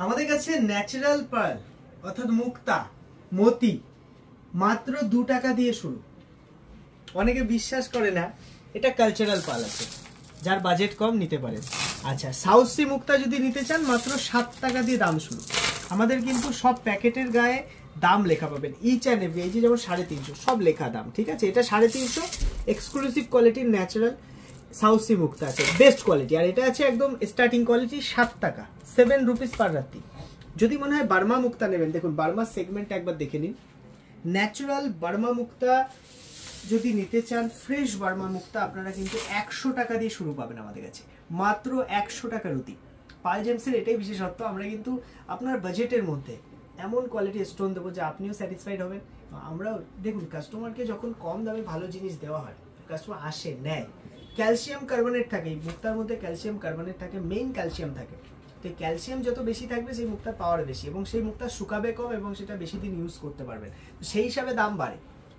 আমাদের কাছে natural pearl অর্থাৎ মুক্তা মতি মাত্র 2 টাকা দিয়ে শুরু। অনেকে বিশ্বাস করে না, এটা কালচারাল পার্ল আছে, যার বাজেট কম নিতে পারেন। আচ্ছা, সাউথ সি মুক্তা যদি নিতে চান মাত্র 7 টাকা দিয়ে দাম শুরু। আমাদের কিন্তু সব প্যাকেটের গায়ে দাম লেখা পাবেন, ইচ অ্যান্ড এভরি। এই যে যেমন 350 সব লেখা দাম, ঠিক আছে। এটা 350 এক্সক্লুসিভ কোয়ালিটির ন্যাচারাল সাউথ সি মুক্তা আছে, বেস্ট কোয়ালিটি। আর এটা আছে একদম স্টার্টিং কোয়ালিটি 7 টাকা, 7 রুপিস পার রাত্রি। যদি মনে হয় বার্মা মুক্তা নেবেন, দেখুন বার্মা সেগমেন্ট একবার দেখে নিন। ন্যাচারাল বার্মা মুক্তা যদি নিতে চান, ফ্রেশ বার্মা মুক্তা আপনারা কিন্তু 100 টাকা দিয়ে শুরু পাবেন আমাদের কাছে, মাত্র 100 টাকা রুটি। পাল জেমসের এটাই বিশেষত্ব, আমরা কিন্তু আপনার বাজেটের মধ্যে এমন কোয়ালিটি স্টোন দেবো যে আপনিও স্যাটিসফাইড হবেন। আমরা দেখুন, কাস্টমারকে যখন কম দামে ভালো জিনিস দেওয়া হয়, কাস্টমার আসে নেয়। ক্যালসিয়াম কার্বনেট থাকে এই মুক্তার মধ্যে, ক্যালসিয়াম কার্বনেট থাকে, মেইন ক্যালসিয়াম থাকে। তো ক্যালসিয়াম যত বেশি থাকবে সেই মুক্তার পাওয়ার বেশি, এবং সেই মুক্তা শুকাবে কম এবং সেটা বেশি দিন ইউজ করতে পারবেন, সেই হিসাবে দাম বাড়ে।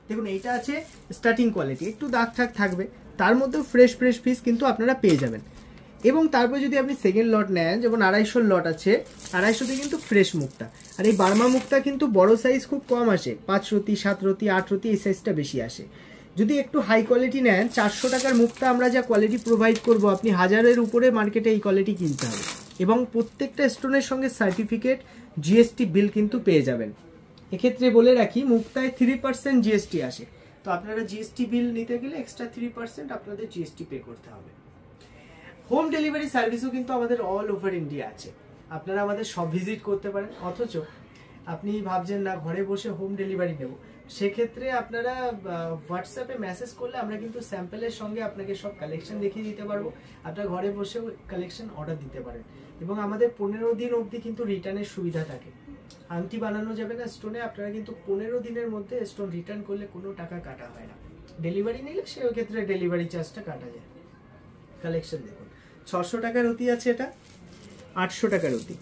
দেখুন এইটা আছে স্টার্টিং কোয়ালিটি, একটু দাগ ঠাক থাকবে, তার মধ্যেও ফ্রেশ পিস কিন্তু আপনারা পেয়ে যাবেন। এবং তারপর যদি আপনি সেকেন্ড লট নেন, যেমন 250 লট আছে, 250তে কিন্তু ফ্রেশ মুক্তা। আর এই বার্মা মুক্তা কিন্তু বড় সাইজ খুব কম আসে, 5 রতি 7 রতি 8 রতি এই সাইজটা বেশি আসে। যদি একটু হাই কোয়ালিটি নেন, 400 টাকার মুক্তা আমরা যা কোয়ালিটি প্রোভাইড করব, আপনি 1000-এর উপরে মার্কেটে এই কোয়ালিটি কিনতে হবে। এবং প্রত্যেকটা স্টোনের সঙ্গে সার্টিফিকেট জিএসটি বিল কিন্তু পেয়ে যাবেন। এক্ষেত্রে বলে রাখি, মুক্তায় 3% জিএসটি আসে, তো আপনারা জিএসটি বিল নিতে গেলে এক্সট্রা 3% আপনাদের জিএসটি পে করতে হবে। হোম ডেলিভারি সার্ভিসও কিন্তু আমাদের অল ওভার ইন্ডিয়া আছে, আপনারা আমাদের সব ভিজিট করতে পারেন। অথচ আপনি ভাবছেন না ঘরে বসে হোম ডেলিভারি নেব, সেক্ষেত্রে আপনারা হোয়াটসঅ্যাপে মেসেজ করলে আমরা কিন্তু স্যাম্পলের সঙ্গে আপনাকে সব কালেকশন দেখিয়ে দিতে পারবো। আপনারা ঘরে বসেও কালেকশন অর্ডার দিতে পারেন। এবং আমাদের 15 দিন অবধি কিন্তু রিটার্নের সুবিধা থাকে। আংটি বানানো যাবে না স্টোনে, আপনারা কিন্তু 15 দিনের মধ্যে স্টোন রিটার্ন করলে কোনো টাকা কাটা হয় না। ডেলিভারি নিলে সেই ক্ষেত্রে ডেলিভারি চার্জটা কাটা যায়। কালেকশন দেখুন, 600 টাকার রতি আছে, এটা 800 টাকার রতি।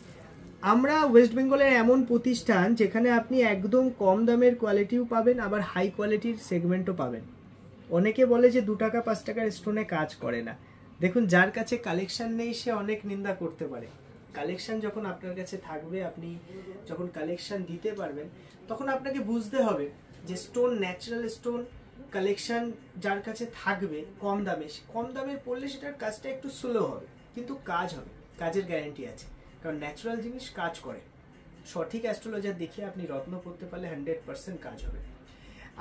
আমরা ওয়েস্ট বেঙ্গলের এমন প্রতিষ্ঠান যেখানে আপনি একদম কম দামের কোয়ালিটিও পাবেন, আবার হাই কোয়ালিটির সেগমেন্টও পাবেন। অনেকে বলে যে 2 টাকা 5 টাকার স্টোনে কাজ করে না। দেখুন, যার কাছে কালেকশন নেই সে অনেক নিন্দা করতে পারে। কালেকশন যখন আপনার কাছে থাকবে, আপনি যখন কালেকশন দিতে পারবেন, তখন আপনাকে বুঝতে হবে যে স্টোন, ন্যাচারাল স্টোন কালেকশন যার কাছে থাকবে কম দামে পড়লে সেটার কাজটা একটু স্লো হবে, কিন্তু কাজ হবে, কাজের গ্যারান্টি আছে। কারণ ন্যাচারাল জিনিস কাজ করে। সঠিক অ্যাস্ট্রোলজার দেখিয়ে আপনি রত্ন করতে পারলে 100% কাজ হবে।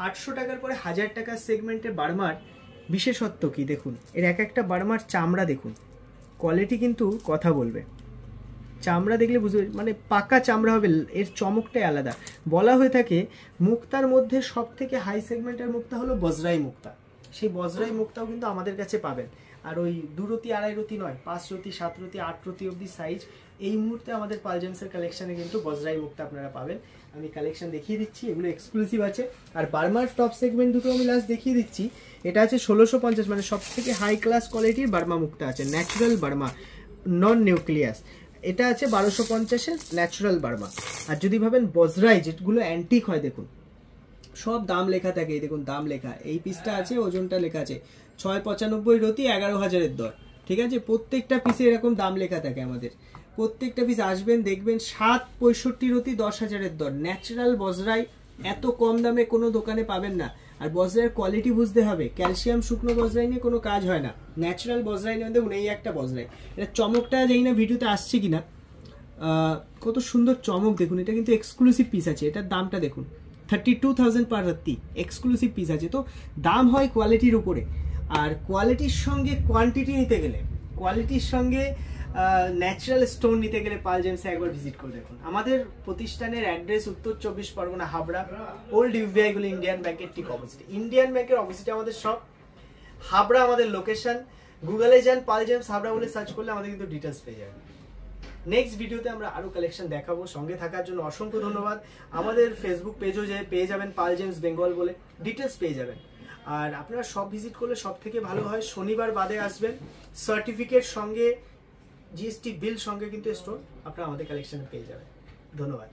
800 টাকার পরে 1000 টাকার সেগমেন্টে বার্মার বিশেষত্ব কি দেখুন, এর এক একটা বার্মার চামড়া দেখুন, কোয়ালিটি কিন্তু কথা বলবে। চামড়া দেখলে বুঝবে, মানে পাকা চামড়া হবে, এর চমকটাই আলাদা। বলা হয়ে থাকে মুক্তার মধ্যে সব থেকে হাই সেগমেন্টের মুক্তা হলো বজরাই মুক্তা। সেই বজরাই মুক্তাও কিন্তু আমাদের কাছে পাবেন। আর ওই 2 রতি 2.5 রতি নয়, 5 রতি 7 রতি 8 রতি অবধি সাইজ এই মুহূর্তে আমাদের পাল জেমসের কালেকশনে কিন্তু বজরাই মুক্তা আপনারা পাবেন। আমি কালেকশন দেখিয়ে দিচ্ছি, এগুলো এক্সক্লুসিভ আছে। আর বার্মার টপ সেগমেন্ট দুটো আমি লাস্ট দেখিয়ে দিচ্ছি। এটা আছে 1650, মানে সব থেকে হাই ক্লাস কোয়ালিটির বার্মা মুক্তা আছে, ন্যাচারাল বার্মা, নন নিউক্লিয়াস। এটা আছে 1250-এর ন্যাচারাল বার্মা। আর যদি ভাবেন বজরাই, যেগুলো অ্যান্টিক হয়, দেখুন সব দাম লেখা থাকে, এই দেখুন দাম লেখা, এই পিসটা আছে, ওজনটা লেখা আছে, 695 রতি 11,000-এর দর, ঠিক আছে। প্রত্যেকটা পিসে এরকম দাম লেখা থাকে আমাদের। প্রত্যেকটা পিস আসবেন দেখবেন 765 রতি 10,000-এর দর। ন্যাচারাল বজরাই এত কম দামে কোনো দোকানে পাবেন না। আর বজরাইয়ের কোয়ালিটি বুঝতে হবে, ক্যালসিয়াম শুকনো বজরাই নিয়ে কোনো কাজ হয় না। ন্যাচারাল বজরাই নিয়ে দেখুন, এই একটা বজরাই, এটা চমকটা জানি না ভিডিওতে আসছে কিনা, কত সুন্দর চমক দেখুন। এটা কিন্তু এক্সক্লুসিভ পিস আছে, এটার দামটা দেখুন 32,000 পার রাত্রি, এক্সক্লুসিভ পিস আছে। তো দাম হয় কোয়ালিটির উপরে, আর কোয়ালিটির সঙ্গে কোয়ান্টিটি নিতে গেলে, কোয়ালিটির সঙ্গে ন্যাচারাল স্টোন নিতে গেলে পাল জেমসে একবার ভিজিট করে দেখুন। আমাদের প্রতিষ্ঠানের অ্যাড্রেস উত্তর 24 পরগনা, হাবড়া, ওল্ড ইউবিআই গুলো ইন্ডিয়ান ব্যাংকের ঠিক অপোজিটে। ইন্ডিয়ান ব্যাংকের অপোজিটে আমাদের সব, হাবড়া আমাদের লোকেশন। গুগলে যান, পাল জেমস হাবড়া বলে সার্চ করলে আমাদের কিন্তু ডিটেলস পেয়ে যাবেন। নেক্সট ভিডিওতে আমরা আরো কালেকশন দেখাবো। সঙ্গে থাকার জন্য অসংখ্য ধন্যবাদ। আমাদের ফেসবুক পেজও পেয়ে যাবেন পাল জেমস বেঙ্গল বলে, ডিটেলস পেয়ে যাবেন। আর আপনারা সব ভিজিট করলে সব থেকে ভালো হয় শনিবার বাদে আসবেন, সার্টিফিকেট সঙ্গে জিএসটি বিল সঙ্গে কিন্তু স্টোর আপনারা আমাদের কালেকশনে পেয়ে যাবেন। ধন্যবাদ।